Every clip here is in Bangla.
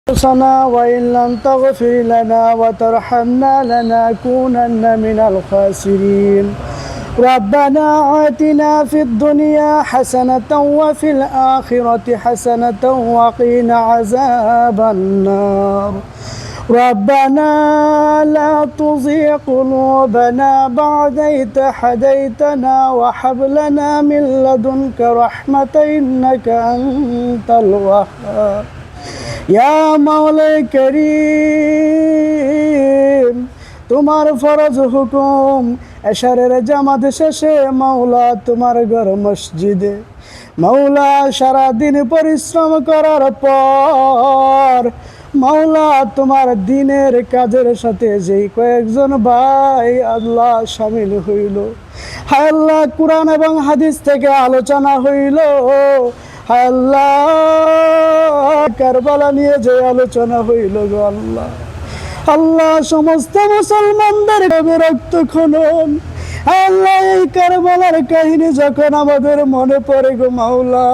وإن لم تغفر لنا وترحمنا لنكونن من الخاسرين ربنا آتنا في الدنيا حسنة وفي الآخرة حسنة وقنا عذاب النار ربنا لا تزغ قلوبنا بعد إذ هديتنا وهب لنا من لدنك رحمة إنك أنت الوهاب ইয়া মাওলা করিম, তোমার ফরজ হুকুম এশারের জামাত শেষে মাওলা তোমার ঘর মসজিদে মাওলা সারাদিন পরিশ্রম করার পর মাওলা তোমার দিনের কাজের সাথে যেই কয়েকজন ভাই আল্লাহ শামিল হইল, হায় আল্লাহ কুরআন এবং হাদিস থেকে আলোচনা হইল, হায় আল্লাহ কারবালা নিয়ে যে আলোচনা হইল গো আল্লাহ, আল্লাহ সমস্ত মুসলমানদের রক্ত খনন, আল্লাহ এই কারবালার কাহিনী যখন আমাদের মনে পড়ে গো মাওলা,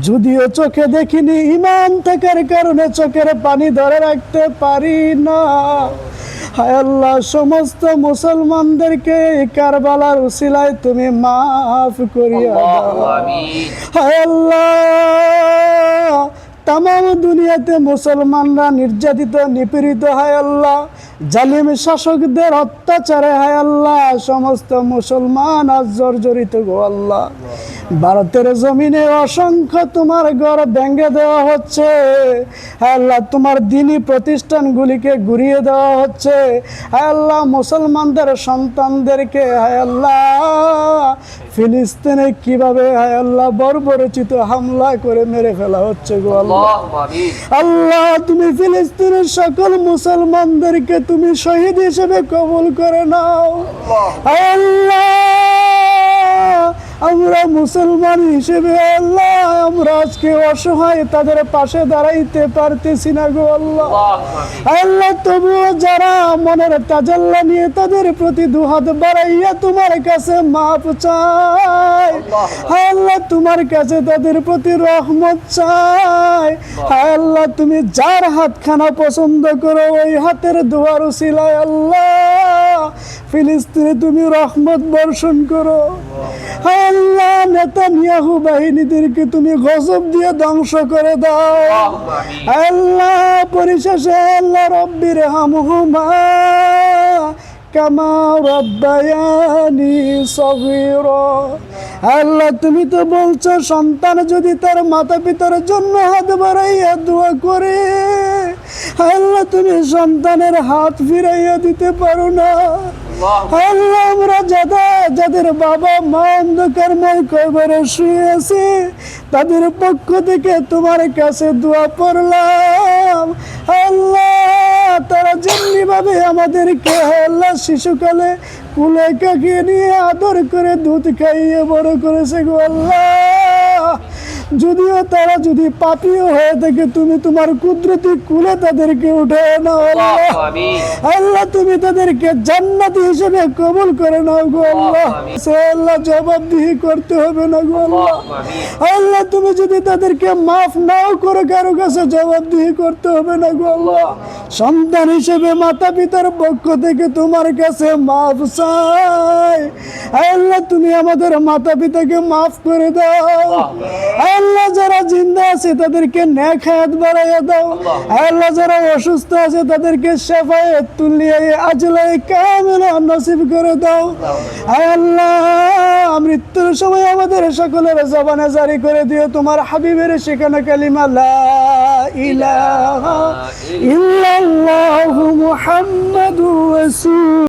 যদিও চোখে দেখিনি ঈমান থাকার কারণে চোখের পানি ধরে রাখতে পারি না, হায় আল্লাহ সমস্ত মুসলমানদেরকে এই কারবালার উসিলায় তুমি মাফ করিয়া দাও, হায় আল্লাহ তামাম দুনিয়াতে মুসলমানরা নির্যাতিত নিপীড়িত, হায় আল্লাহ জালিম শাসকদের অত্যাচারে হায় আল্লাহ সমস্ত মুসলমান আজ জর্জরিত গো আল্লাহ, ভারতের জমিনে অসংখ্য তোমার ঘর ভেঙে দেওয়া হচ্ছে, হায় আল্লাহ তোমার দ্বীনি প্রতিষ্ঠানগুলিকে ঘুরিয়ে দেওয়া হচ্ছে, হায় আল্লাহ মুসলমানদের সন্তানদেরকে হায় আল্লাহ ফিলিস্তিনে কিভাবে হায় আল্লাহ বর্বরচিত হামলা করে মেরে ফেলা হচ্ছে গো আল্লাহ, আল্লাহ তুমি ফিলিস্তিনের সকল মুসলমানদেরকে তুমি শহীদ হিসেবে কবুল করে নাও, আল্লাহ আমরা মুসলমান হিসেবে আল্লাহ আমরা আজকে অসহায় তাদের পাশে দাঁড়াইতে পারতেছি না গো আল্লাহ, আল্লাহ তবুও যারা মনের তাজাল্লা নিয়ে তাদের প্রতি দুহাত বাড়াইয়া তোমার কাছে মাফ চায়, আল্লাহ তোমার কাছে তাদের প্রতি রহমত চায়, আল্লাহ তুমি যার হাতখানা পছন্দ করো ওই হাতের দোয়ার উসিলায় আল্লাহ ফিলিস্তিনে তুমি রহমত বর্ষণ করো, আল্লাহ নেতানিয়াহু বাহিনীদেরকে তুমি গজব দিয়ে ধ্বংস করে দাও, আল্লাহ পরিশেষে আল্লাহ রব্বির হামহুমা কামা রাব্বায়ানি সগীরা, আল্লাহ তুমি তো বলছো সন্তান যদি তার মাতা পিতার জন্য হাত বাড়াইয়া দোয়া করে, আল্লাহ তুমি সন্তানের হাত ফিরাইয়া দিতে পারো না, আল্লাহ আমরা যাদের বাবা মা অন্ধকারময় কবরে শুয়ে আছে তাদের পক্ষ থেকে তোমার কাছে দোয়া পড়লাম, আল্লাহ তারা যেমনি ভাবে আমাদেরকে আল্লাহ শিশুকালে কুলে কাকিয়ে নিয়ে আদর করে দুধ খাইয়ে বড় করেছে গো আল্লাহ, যদিও তারা যদি পাপীও হয়ে থাকে তুমি তোমার কুদরতি কুলে তাদেরকে উঠে নাও আল্লাহ, আল্লাহ তুমি তাদেরকে জান্নাতি হিসেবে কবুল করে নাও গো আল্লাহ, আল্লাহ জবাবদিহি করতে হবে না গো আল্লাহ, আল্লাহ তুমি যদি তাদেরকে মাফ নাও করো কারো কাছে জবাবদিহি করতে হবে না গো আল্লাহ, সন্তান হিসেবে মাতা পিতার পক্ষ থেকে তোমার কাছে মাফ চাই, আল্লাহ তুমি আমাদের মাতা পিতাকে মাফ করে দাও, আল্লাহ যারা জিন্দা আছে তাদেরকে নেক হায়াত বাড়াইয়া দাও, আল্লাহ যারা অসুস্থ আছে তাদেরকে শাফায়াত তুলিয়া আজলাই কামিলা নসিব করে দাও, আল্লাহ মৃত্যুর সময় আমাদের সকলের জবানে জারি করে দিও তোমার হাবিবের শেখানো কালিমা লা ইলাহা ইল্লাল্লাহু মুহাম্মাদুর রাসূল।